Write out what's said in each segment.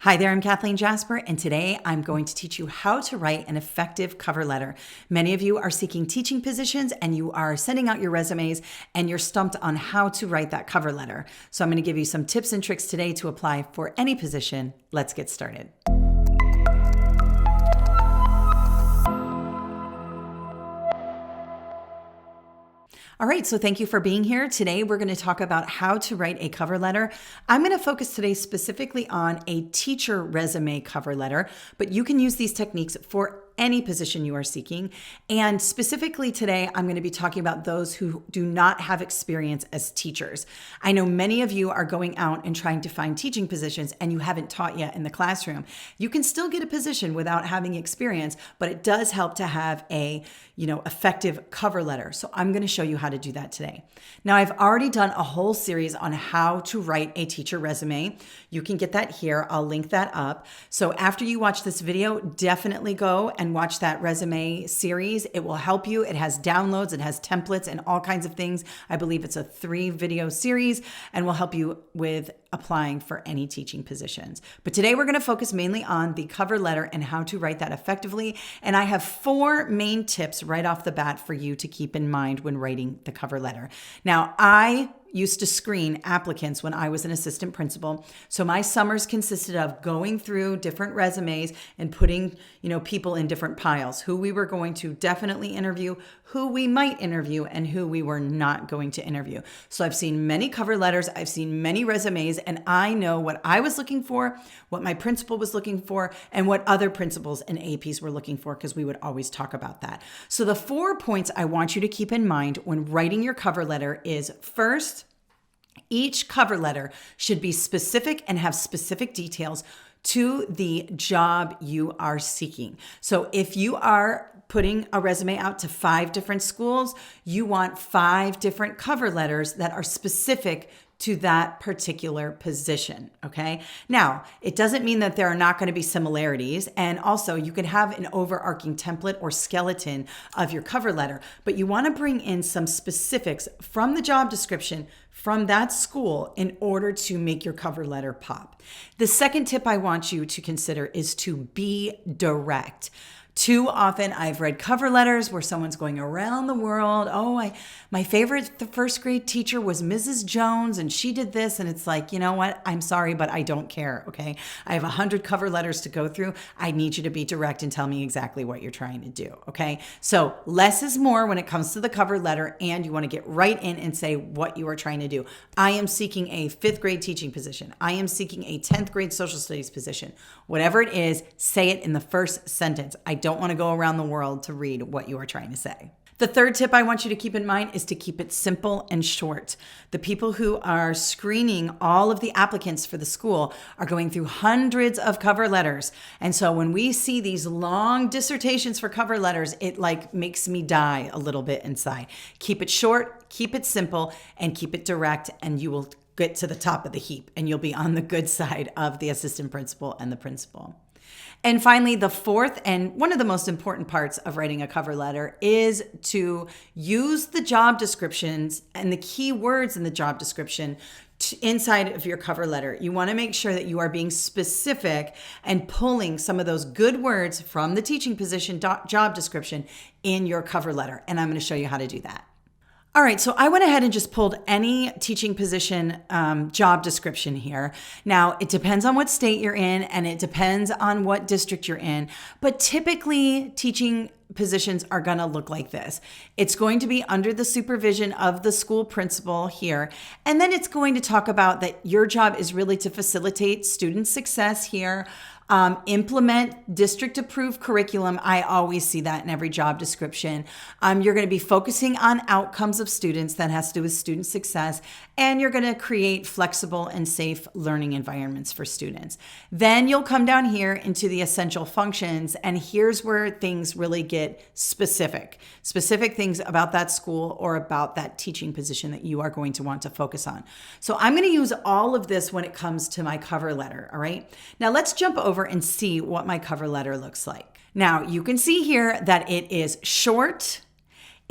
Hi there, I'm Kathleen Jasper, and today I'm going to teach you how to write an effective cover letter. Many of you are seeking teaching positions and you are sending out your resumes and you're stumped on how to write that cover letter. So I'm going to give you some tips and tricks today to apply for any position. Let's get started. All right, so thank you for being here. Today, we're going to talk about how to write a cover letter. I'm going to focus today specifically on a teacher resume cover letter, but you can use these techniques for any position you are seeking. And specifically today, I'm going to be talking about those who do not have experience as teachers. I know many of you are going out and trying to find teaching positions and you haven't taught yet in the classroom. You can still get a position without having experience, but it does help to have a, effective cover letter. So I'm going to show you how to do that today. Now, I've already done a whole series on how to write a teacher resume. You can get that here. I'll link that up. So after you watch this video, definitely go and watch that resume series. It will help you. It has downloads, it has templates and all kinds of things. I believe it's a 3-video series and will help you with applying for any teaching positions. But today we're going to focus mainly on the cover letter and how to write that effectively. And I have 4 main tips right off the bat for you to keep in mind when writing the cover letter. Now, I used to screen applicants when I was an assistant principal. So my summers consisted of going through different resumes and putting, people in different piles, who we were going to definitely interview, who we might interview, and who we were not going to interview. So I've seen many cover letters, I've seen many resumes, and I know what I was looking for, what my principal was looking for, and what other principals and APs were looking for, because we would always talk about that. So the 4 points I want you to keep in mind when writing your cover letter is, first, each cover letter should be specific and have specific details to the job you are seeking. So if you are putting a resume out to 5 different schools, you want 5 different cover letters that are specific to that particular position, okay? Now, it doesn't mean that there are not going to be similarities, and also you could have an overarching template or skeleton of your cover letter, but you want to bring in some specifics from the job description from that school in order to make your cover letter pop. The second tip I want you to consider is to be direct. Too often I've read cover letters where someone's going around the world. My favorite first grade teacher was Mrs. Jones and she did this. And it's like, you know what? I'm sorry, but I don't care. Okay. I have 100 cover letters to go through. I need you to be direct and tell me exactly what you're trying to do. Okay. So less is more when it comes to the cover letter, and you want to get right in and say what you are trying to do. I am seeking a 5th grade teaching position. I am seeking a 10th grade social studies position. Whatever it is, say it in the first sentence. I don't want to go around the world to read what you are trying to say. The third tip I want you to keep in mind is to keep it simple and short. The people who are screening all of the applicants for the school are going through hundreds of cover letters. And so when we see these long dissertations for cover letters, it makes me die a little bit inside. Keep it short, keep it simple, and keep it direct, and you will get to the top of the heap and you'll be on the good side of the assistant principal and the principal. And finally, the 4th and one of the most important parts of writing a cover letter is to use the job descriptions and the key words in the job description inside of your cover letter. You want to make sure that you are being specific and pulling some of those good words from the teaching position job description in your cover letter. And I'm going to show you how to do that. All right, so I went ahead and just pulled any teaching position job description here. Now, it depends on what state you're in and it depends on what district you're in, but typically teaching positions are going to look like this. It's going to be under the supervision of the school principal here, and then it's going to talk about that your job is really to facilitate student success here. Implement district approved curriculum. I always see that in every job description. You're going to be focusing on outcomes of students. That has to do with student success. And you're going to create flexible and safe learning environments for students. Then you'll come down here into the essential functions. And here's where things really get specific things about that school or about that teaching position that you are going to want to focus on. So I'm going to use all of this when it comes to my cover letter. All right. Now let's jump over and see what my cover letter looks like. Now you can see here that it is short,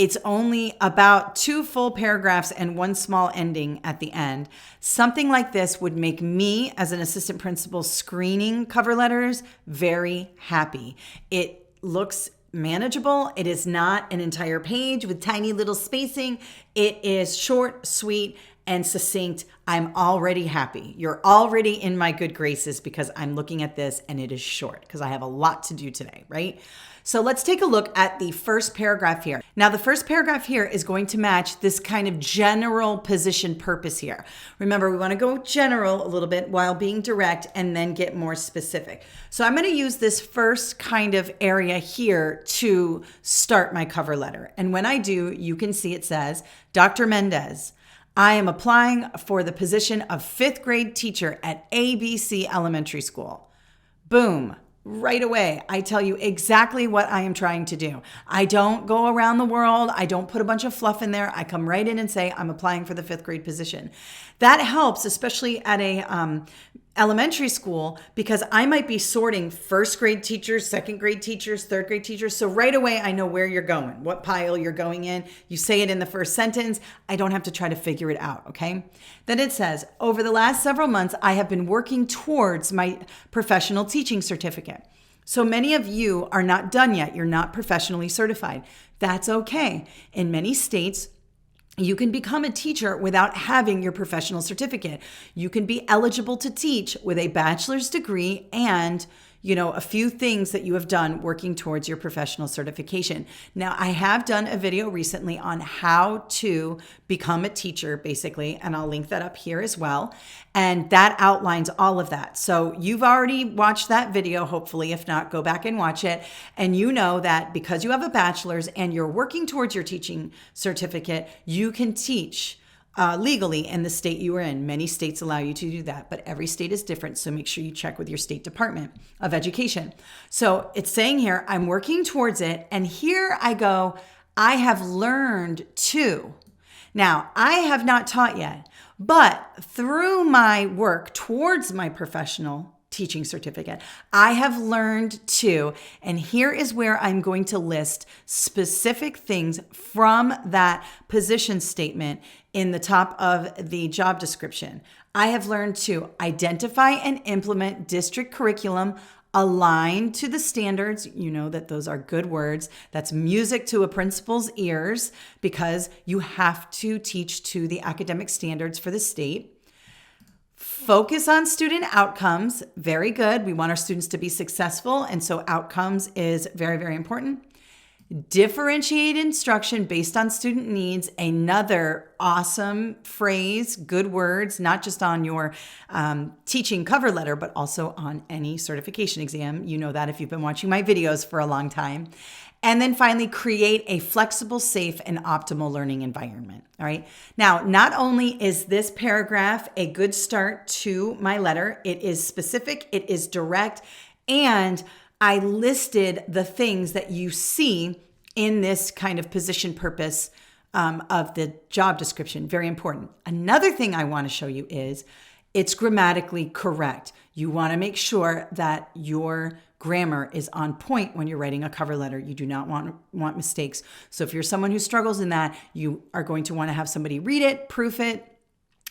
It's only about 2 full paragraphs and 1 small ending at the end. Something like this would make me, as an assistant principal screening cover letters, very happy. It looks manageable. It is not an entire page with tiny little spacing. It is short, sweet, and succinct. I'm already happy. You're already in my good graces because I'm looking at this and it is short because I have a lot to do today, right? So let's take a look at the first paragraph here. Now, the first paragraph here is going to match this kind of general position purpose here. Remember, we want to go general a little bit while being direct and then get more specific. So I'm going to use this first kind of area here to start my cover letter. And when I do, you can see it says, Dr. Mendez, I am applying for the position of 5th grade teacher at ABC Elementary School. Boom. Right away, I tell you exactly what I am trying to do. I don't go around the world. I don't put a bunch of fluff in there. I come right in and say, I'm applying for the 5th grade position. That helps, especially at a elementary school, because I might be sorting 1st grade teachers, 2nd grade teachers, 3rd grade teachers. So right away, I know where you're going, what pile you're going in. You say it in the first sentence. I don't have to try to figure it out, okay? Then it says, over the last several months, I have been working towards my professional teaching certificate. So many of you are not done yet. You're not professionally certified. That's okay. In many states, you can become a teacher without having your professional certificate. You can be eligible to teach with a bachelor's degree and, a few things that you have done working towards your professional certification. Now, I have done a video recently on how to become a teacher, basically, and I'll link that up here as well. And that outlines all of that. So you've already watched that video, hopefully. If not, go back and watch it. And you know that because you have a bachelor's and you're working towards your teaching certificate, you can teach legally in the state you are in. Many states allow you to do that, but every state is different. So make sure you check with your state Department of Education. So it's saying here, I'm working towards it. And here I go, I have learned to. Now, I have not taught yet, but through my work towards my professional teaching certificate, I have learned to, and here is where I'm going to list specific things from that position statement in the top of the job description. I have learned to identify and implement district curriculum aligned to the standards. You know that those are good words. That's music to a principal's ears because you have to teach to the academic standards for the state. Focus on student outcomes. Very good. We want our students to be successful. And so outcomes is very, very important. Differentiate instruction based on student needs. Another awesome phrase, good words, not just on your teaching cover letter, but also on any certification exam. You know that if you've been watching my videos for a long time. And then finally, create a flexible, safe, and optimal learning environment. All right. Now, not only is this paragraph a good start to my letter, it is specific, it is direct, and I listed the things that you see in this kind of position purpose of the job description. Very important. Another thing I want to show you is it's grammatically correct. You want to make sure that your grammar is on point when you're writing a cover letter. You do not want mistakes. So if you're someone who struggles in that, you are going to want to have somebody read it, proof it,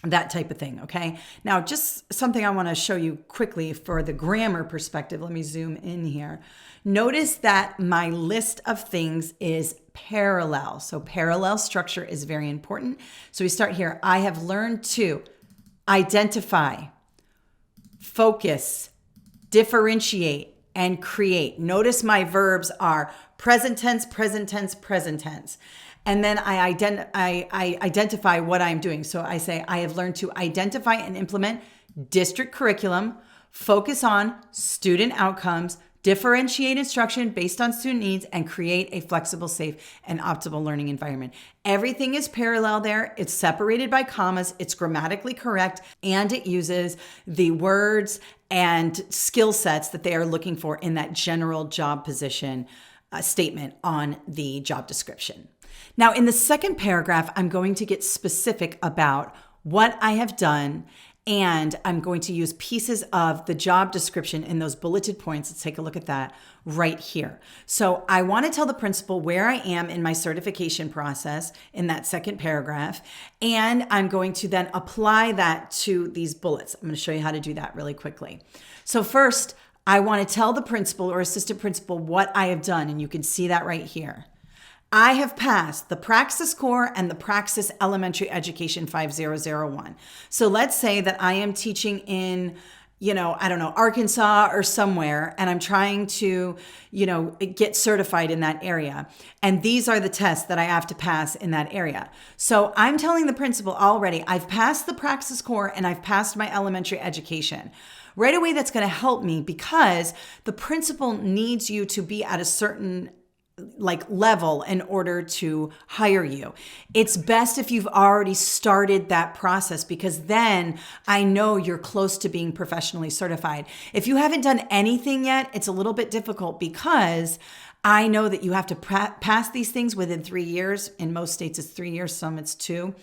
that type of thing, okay? Now, just something I want to show you quickly for the grammar perspective. Let me zoom in here. Notice that my list of things is parallel. So parallel structure is very important. So we start here. I have learned to identify, focus, differentiate, and create. Notice my verbs are present tense, present tense, present tense. And then I identify what I'm doing. So I say, I have learned to identify and implement district curriculum, focus on student outcomes, differentiate instruction based on student needs, and create a flexible, safe, and optimal learning environment. Everything is parallel there. It's separated by commas. It's grammatically correct, and it uses the words and skill sets that they are looking for in that general job position statement on the job description. Now, in the second paragraph, I'm going to get specific about what I have done And I'm going to use pieces of the job description in those bulleted points. Let's take a look at that right here. So I want to tell the principal where I am in my certification process in that second paragraph. And I'm going to then apply that to these bullets. I'm going to show you how to do that really quickly. So first, I want to tell the principal or assistant principal what I have done. And you can see that right here. I have passed the Praxis Core and the Praxis Elementary Education 5001. So let's say that I am teaching in, Arkansas or somewhere, and I'm trying to, get certified in that area. And these are the tests that I have to pass in that area. So I'm telling the principal already, I've passed the Praxis Core and I've passed my elementary education. Right away, that's going to help me because the principal needs you to be at a certain level in order to hire you. It's best if you've already started that process because then I know you're close to being professionally certified. If you haven't done anything yet, it's a little bit difficult because I know that you have to pass these things within 3 years. In most states, it's 3 years, some it's 2.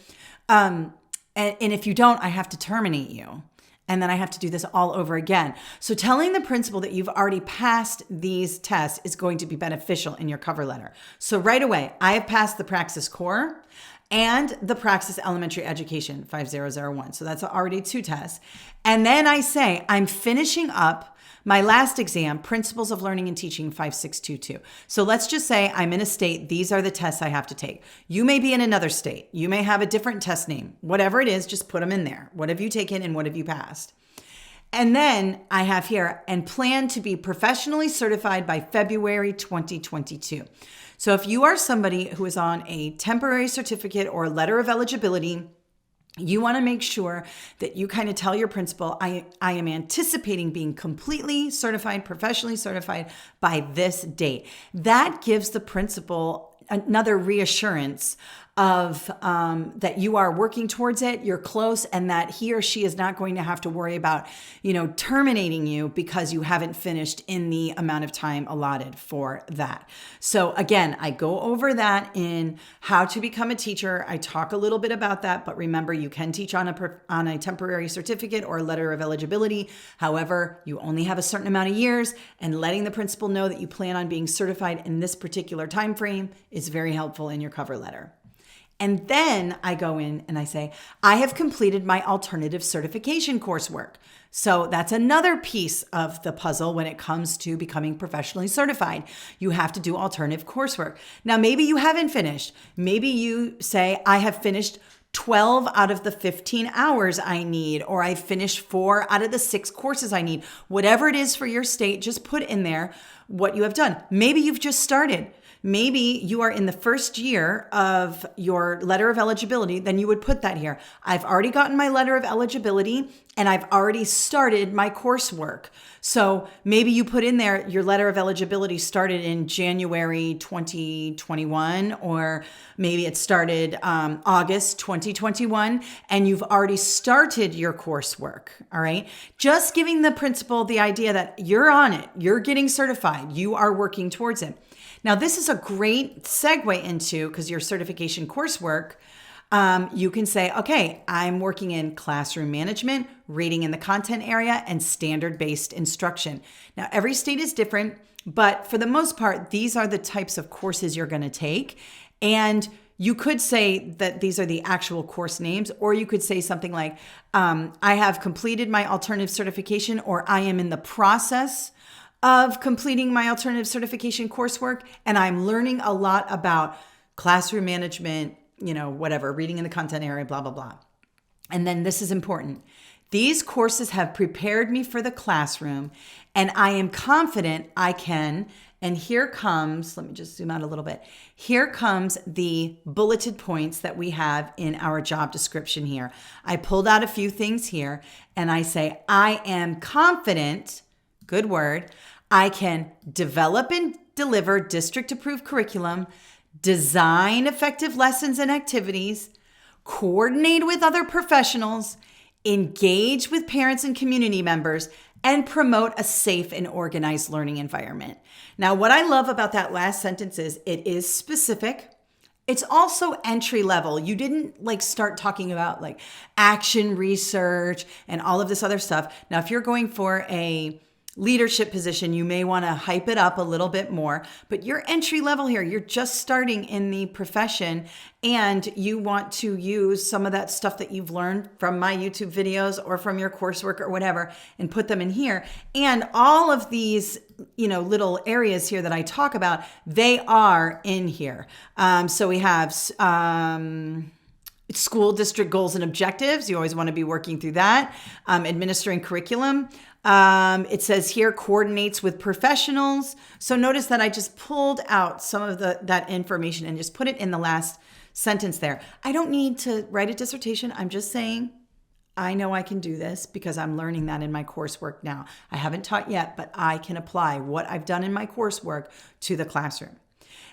And if you don't, I have to terminate you. And then I have to do this all over again. So telling the principal that you've already passed these tests is going to be beneficial in your cover letter. So right away, I have passed the Praxis Core and the Praxis Elementary Education 5001. So that's already 2 tests. And then I say, I'm finishing up my last exam, Principles of Learning and Teaching 5622. So let's just say I'm in a state. These are the tests I have to take. You may be in another state. You may have a different test name. Whatever it is, just put them in there. What have you taken and what have you passed? And then I have here, and plan to be professionally certified by February 2022. So if you are somebody who is on a temporary certificate or a letter of eligibility, you want to make sure that you kind of tell your principal, I am anticipating being completely certified, professionally certified by this date. That gives the principal another reassurance of that you are working towards it, you're close, and that he or she is not going to have to worry about, terminating you because you haven't finished in the amount of time allotted for that. So again, I go over that in how to become a teacher. I talk a little bit about that, but remember, you can teach on a temporary certificate or letter of eligibility. However, you only have a certain amount of years, and letting the principal know that you plan on being certified in this particular time frame is very helpful in your cover letter. And then I go in and I say, I have completed my alternative certification coursework. So that's another piece of the puzzle when it comes to becoming professionally certified. You have to do alternative coursework. Now, maybe you haven't finished. Maybe you say, I have finished 12 out of the 15 hours I need, or I finished 4 out of the 6 courses I need. Whatever it is for your state, just put in there what you have done. Maybe you've just started. Maybe you are in the first year of your letter of eligibility, then you would put that here. I've already gotten my letter of eligibility and I've already started my coursework. So maybe you put in there your letter of eligibility started in January 2021, or maybe it started August 2021, and you've already started your coursework. All right. Just giving the principal the idea that you're on it, you're getting certified, you are working towards it. Now, this is a great segue into, because your certification coursework, you can say, okay, I'm working in classroom management, reading in the content area, and standard-based instruction. Now, every state is different, but for the most part, these are the types of courses you're going to take. And you could say that these are the actual course names, or you could say something like, I have completed my alternative certification, or I am in the process of completing my alternative certification coursework, and I'm learning a lot about classroom management, whatever, reading in the content area, blah, blah, blah. And then this is important. These courses have prepared me for the classroom, and I am confident I can. And here comes, let me just zoom out a little bit. Here comes the bulleted points that we have in our job description here. I pulled out a few things here, and I say, I am confident, good word, I can develop and deliver district-approved curriculum, design effective lessons and activities, coordinate with other professionals, engage with parents and community members, and promote a safe and organized learning environment. Now, what I love about that last sentence is it is specific, It's also entry level. You didn't like start talking about like action research and all of this other stuff. Now, if you're going for a leadership position, you may want to hype it up a little bit more, but you're entry level here. You're just starting in the profession and you want to use some of that stuff that you've learned from my YouTube videos or from your coursework or whatever and put them in here. And all of these, little areas here that I talk about, they are in here. So we have, school district goals and objectives. You always want to be working through that. Administering curriculum. It says here coordinates with professionals. So notice that I just pulled out some of that information and just put it in the last sentence there. I don't need to write a dissertation. I'm just saying I know I can do this because I'm learning that in my coursework now. I haven't taught yet, but I can apply what I've done in my coursework to the classroom.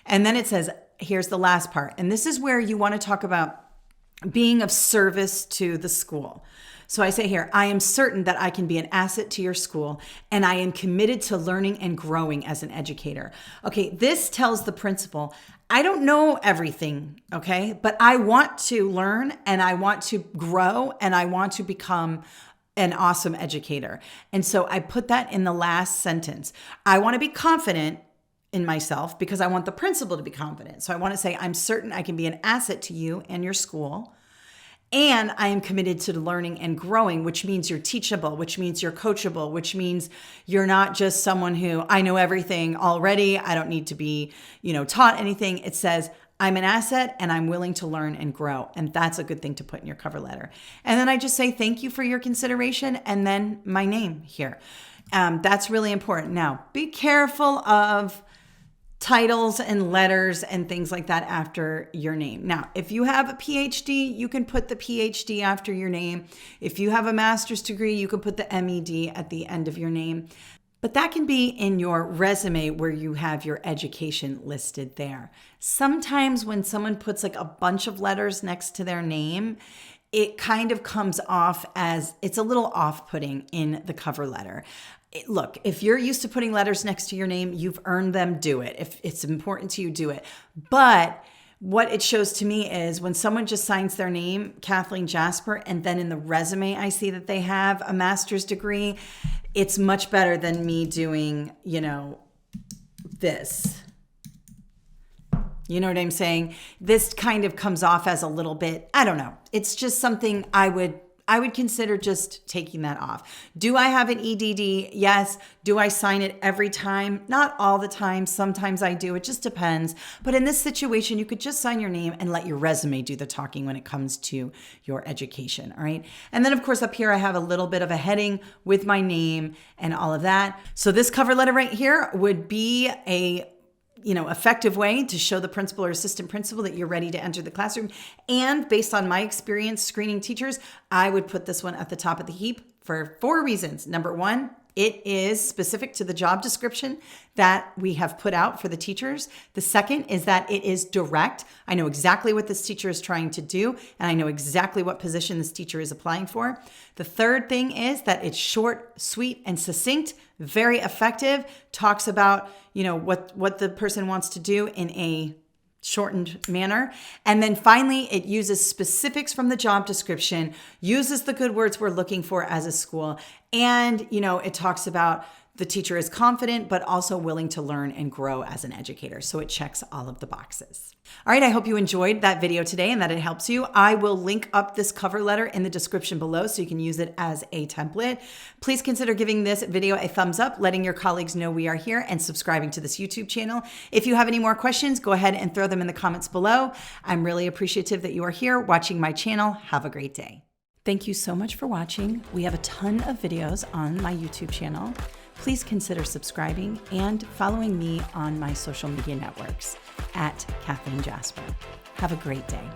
And then it says, here's the last part. And this is where you want to talk about being of service to the school. So I say here, I am certain that I can be an asset to your school, and I am committed to learning and growing as an educator. Okay, this tells the principal, I don't know everything, okay, but I want to learn and I want to grow and I want to become an awesome educator. And so I put that in the last sentence. I want to be confident in myself because I want the principal to be confident. So I want to say, I'm certain I can be an asset to you and your school. And I am committed to learning and growing, which means you're teachable, which means you're coachable, which means you're not just someone who I know everything already. I don't need to be, taught anything. It says I'm an asset and I'm willing to learn and grow. And that's a good thing to put in your cover letter. And then I just say, thank you for your consideration. And then my name here. That's really important. Now, be careful of titles and letters and things like that after your name. Now, if you have a PhD, you can put the PhD after your name. If you have a master's degree, you can put the MED at the end of your name. But that can be in your resume where you have your education listed there. Sometimes when someone puts like a bunch of letters next to their name, it kind of comes off as it's a little off-putting in the cover letter. Look, if you're used to putting letters next to your name, you've earned them, do it. If it's important to you, do it. But what it shows to me is when someone just signs their name, Kathleen Jasper, and then in the resume, I see that they have a master's degree, it's much better than me doing, this. You know what I'm saying? This kind of comes off as a little bit, I don't know. It's just something I would consider just taking that off. Do I have an EDD? Yes. Do I sign it every time? Not all the time. Sometimes I do. It just depends. But in this situation, you could just sign your name and let your resume do the talking when it comes to your education. All right. And then of course up here, I have a little bit of a heading with my name and all of that. So this cover letter right here would be a effective way to show the principal or assistant principal that you're ready to enter the classroom. And based on my experience screening teachers, I would put this one at the top of the heap for 4 reasons. Number 1, it is specific to the job description that we have put out for the teachers. The second is that it is direct. I know exactly what this teacher is trying to do, and I know exactly what position this teacher is applying for. The third thing is that it's short, sweet, and succinct, very effective, talks about, what the person wants to do in a shortened manner. And then finally, it uses specifics from the job description, uses the good words we're looking for as a school. And, it talks about the teacher is confident, but also willing to learn and grow as an educator. So it checks all of the boxes. All right, I hope you enjoyed that video today and that it helps you. I will link up this cover letter in the description below so you can use it as a template. Please consider giving this video a thumbs up, letting your colleagues know we are here, and subscribing to this YouTube channel. If you have any more questions, go ahead and throw them in the comments below. I'm really appreciative that you are here watching my channel. Have a great day. Thank you so much for watching. We have a ton of videos on my YouTube channel. Please consider subscribing and following me on my social media networks at Kathleen Jasper. Have a great day.